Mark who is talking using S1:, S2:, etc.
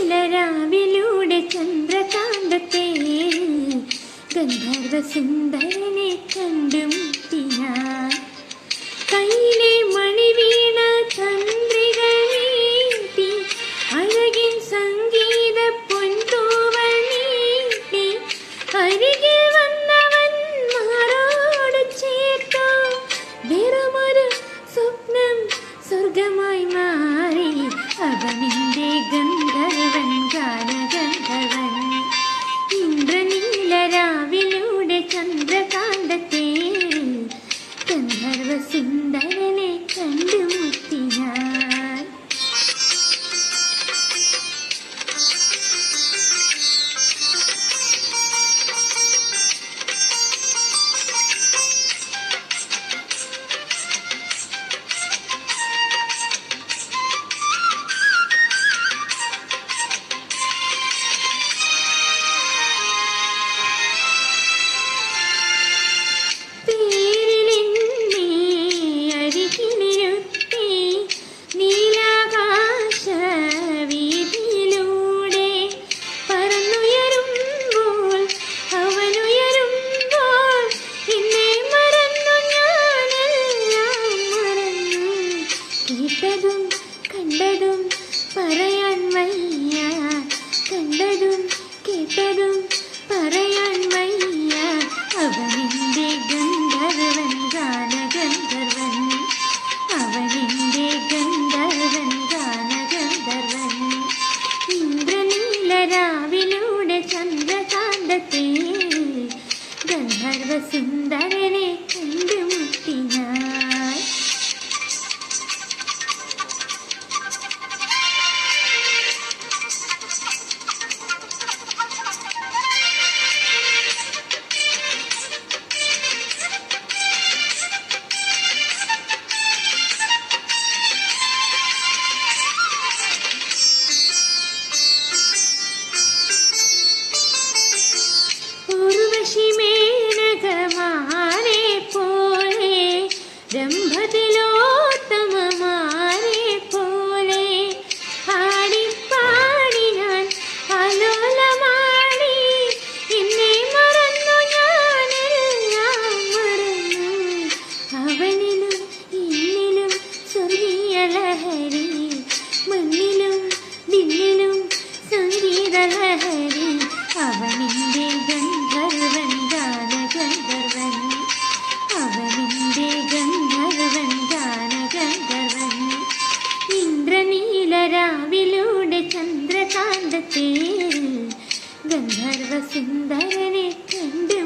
S1: ചന്ദ്രനീലരാവിലൂടെ ചന്ദ്രകാന്തത്തെ ഗന്ധർവ സുന്ദരനെ കണ്ടുമുട്ടി ഞാൻ. കയ്യിലെ മണിവീണ തന്ത്രികൾ നീട്ടി അഴകിൻ സംഗീത പൊൻതൂവൽ നീട്ടി അരികിൽ വന്നവൻ മാറോട് ചേർത്തു. വെറുമൊരു സ്വപ്നം സ്വർഗമായി മാറി അവനിന്റെ ഗന്ധർവൻ ഗാനഗന്ധർവൻ. ഇന്ദ്രനീലരാവിലൂടെ ചന്ദ്രകാന്തത്തെ ഗന്ധർവ സുന്ദരനെ കണ്ടുമുട്ടി ഞാൻ. കേട്ടതും കണ്ടതും പറയാൻ വയ്യ, കണ്ടതും കേട്ടതും പറയാൻ വയ്യ. അവനിന്റെ ഗന്ധർവൻ ഗാനഗന്ധർവൻ, അവനിന്റെ ഗന്ധർവൻ ഗാനഗന്ധർവൻ. ഇന്ദ്രനീലരാവിലൂടെ ചന്ദ്രകാന്തത്തെ ഗന്ധർവ സുന്ദരനെ കണ്ടുമുട്ടി ഞാൻ. മേനകമാരെ പോലെ രംഭത്തിലോത്തമമാരെ പോലെ ആടിപ്പാടി ഞാൻ അലോലമാടി. എന്നെ മറന്നു ഞാനെല്ലാം മറന്നു. അവനിലും ഇന്നിലും സ്വർഗീയ ലഹരി, മണ്ണിലും ദില്ലിലും സംഗീത ലഹരി. അവനിന്റെ ഗന്ധർവൻ ഗാനഗന്ധർവൻ, അവനിന്റെ ഗന്ധർവൻ ഗാനഗന്ധർവൻ. ഇന്ദ്രനീലരാവിലൂടെ ചന്ദ്രകാന്തത്തെ ഗന്ധർവ സുന്ദരനെ കണ്ടു